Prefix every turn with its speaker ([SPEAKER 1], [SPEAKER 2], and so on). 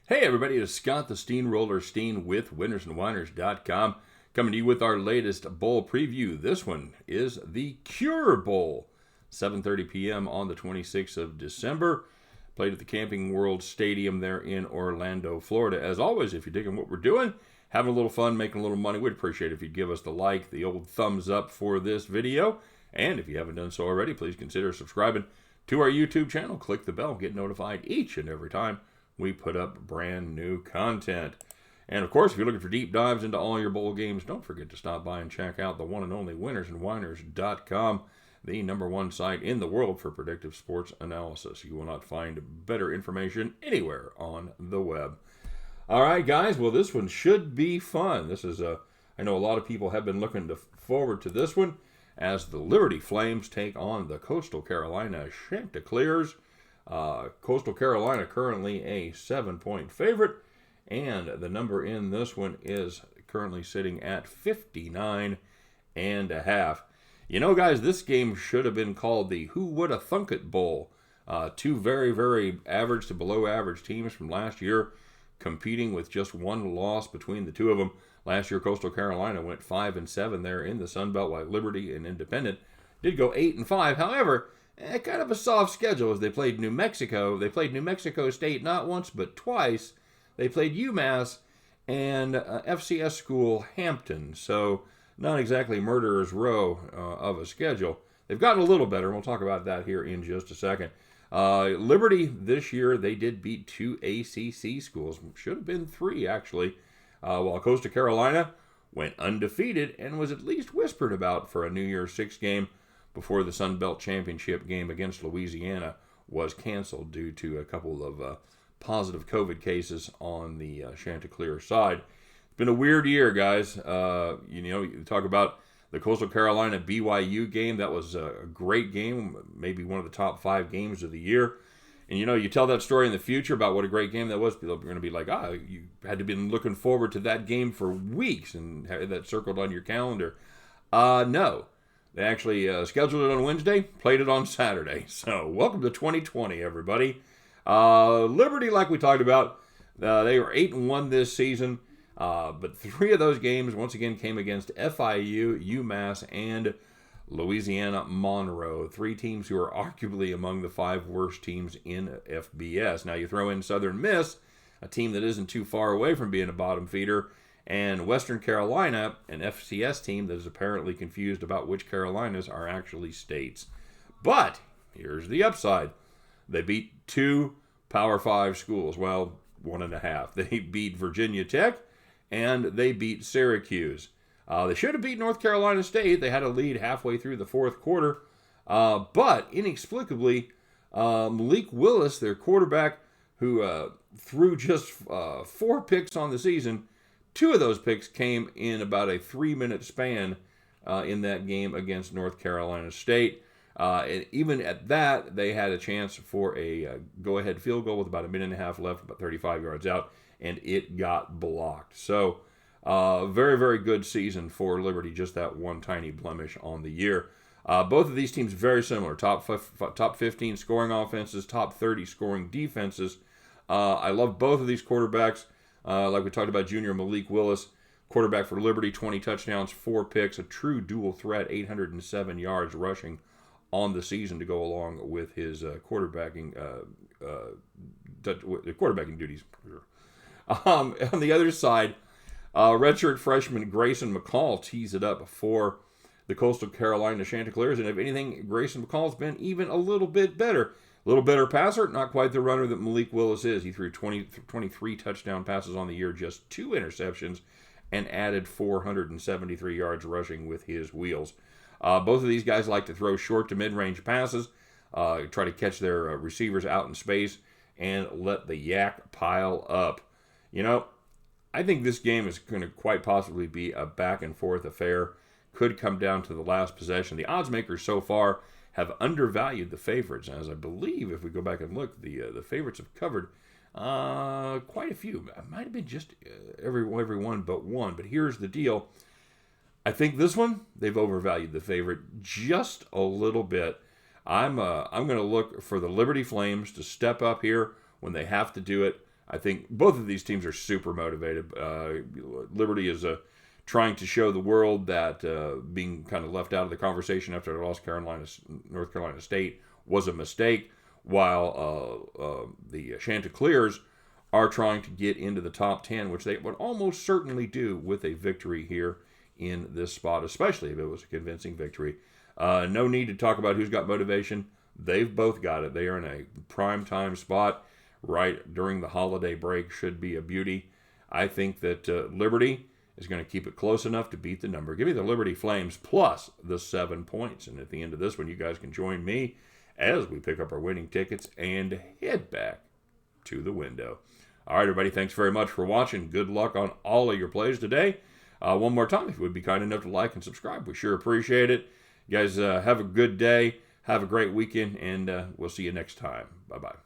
[SPEAKER 1] Hey everybody, it's Scott the Steamroller Steen with winnersandwhiners.com coming to you with our latest bowl preview. This one is the Cure Bowl, 7:30 p.m. on the 26th of December. Played at the Camping World Stadium there in Orlando, Florida. As always, if you're digging what we're doing, having a little fun, making a little money, we'd appreciate it if you'd give us the like, the old thumbs up for this video. And if you haven't done so already, please consider subscribing to our YouTube channel. Click the bell, get notified each and every time we put up brand new content. And of course, if you're looking for deep dives into all your bowl games, don't forget to stop by and check out the one and only winnersandwhiners.com, the #1 site in the world for predictive sports analysis. You will not find better information anywhere on the web. All right, guys. Well, this one should be fun. This is I know a lot of people have been looking forward to this one as the Liberty Flames take on the Coastal Carolina Chanticleers. Coastal Carolina currently a 7-point favorite, and the number in this one is currently sitting at 59.5. You know, guys, this game should have been called the Who Woulda Thunk It Bowl. Two very, very average to below average teams from last year competing with just one loss between the two of them. Last year, Coastal Carolina went 5-7 there in the Sun Belt, while Liberty and Independent did go 8-5. However, kind of a soft schedule as they played New Mexico. They played New Mexico State not once but twice. They played UMass and FCS school Hampton. So not exactly murderer's row of a schedule. They've gotten a little better, and we'll talk about that here in just a second. Liberty this year, they did beat 2 ACC schools. Should have been 3, actually. While Coastal Carolina went undefeated and was at least whispered about for a New Year's Six game before the Sun Belt Championship game against Louisiana was canceled due to a couple of positive COVID cases on the Chanticleer side. It's been a weird year, guys. You talk about the Coastal Carolina BYU game. That was a great game, maybe one of the top 5 games of the year. And, you tell that story in the future about what a great game that was, people are going to be like, you had to be looking forward to that game for weeks and had that circled on your calendar. No. They actually scheduled it on Wednesday, played it on Saturday. So welcome to 2020, everybody. Liberty, like we talked about, they were 8-1 this season. But 3 of those games, once again, came against FIU, UMass, and Louisiana Monroe. 3 teams who are arguably among the 5 worst teams in FBS. Now you throw in Southern Miss, a team that isn't too far away from being a bottom feeder, and Western Carolina, an FCS team that is apparently confused about which Carolinas are actually states. But here's the upside. They beat 2 Power 5 schools. Well, 1.5. They beat Virginia Tech, and they beat Syracuse. They should have beat North Carolina State. They had a lead halfway through the 4th quarter. But inexplicably, Malik Willis, their quarterback, who threw just 4 picks on the season, 2 of those picks came in about a 3-minute span in that game against North Carolina State. And even at that, they had a chance for a go-ahead field goal with about a minute and a half left, about 35 yards out, and it got blocked. So, very, very good season for Liberty, just that one tiny blemish on the year. Both of these teams very similar, top 15 scoring offenses, top 30 scoring defenses. I love both of these quarterbacks. Like we talked about, junior Malik Willis, quarterback for Liberty, 20 touchdowns, 4 picks, a true dual threat, 807 yards rushing on the season to go along with his quarterbacking duties. On the other side, redshirt freshman Grayson McCall tees it up for the Coastal Carolina Chanticleers, and if anything, Grayson McCall's been even a little bit better. A little better passer, not quite the runner that Malik Willis is. He threw 23 touchdown passes on the year, just 2 interceptions, and added 473 yards rushing with his wheels. Both of these guys like to throw short to mid-range passes, try to catch their receivers out in space, and let the yak pile up. I think this game is going to quite possibly be a back-and-forth affair. Could come down to the last possession. The odds makers so far have undervalued the favorites, as I believe, if we go back and look, the favorites have covered quite a few. It might have been just every one but one. But here's the deal. I think this one, they've overvalued the favorite just a little bit. I'm going to look for the Liberty Flames to step up here when they have to do it. I think both of these teams are super motivated. Liberty is trying to show the world that being kind of left out of the conversation after they lost North Carolina State was a mistake, while the Chanticleers are trying to get into the top 10, which they would almost certainly do with a victory here in this spot, especially if it was a convincing victory. No need to talk about who's got motivation. They've both got it. They are in a prime time spot right during the holiday break. Should be a beauty. I think that Liberty is going to keep it close enough to beat the number. Give me the Liberty Flames plus the 7 points. And at the end of this one, you guys can join me as we pick up our winning tickets and head back to the window. All right, everybody, thanks very much for watching. Good luck on all of your plays today. One more time, if you would be kind enough to like and subscribe, we sure appreciate it. You guys have a good day. Have a great weekend, and we'll see you next time. Bye-bye.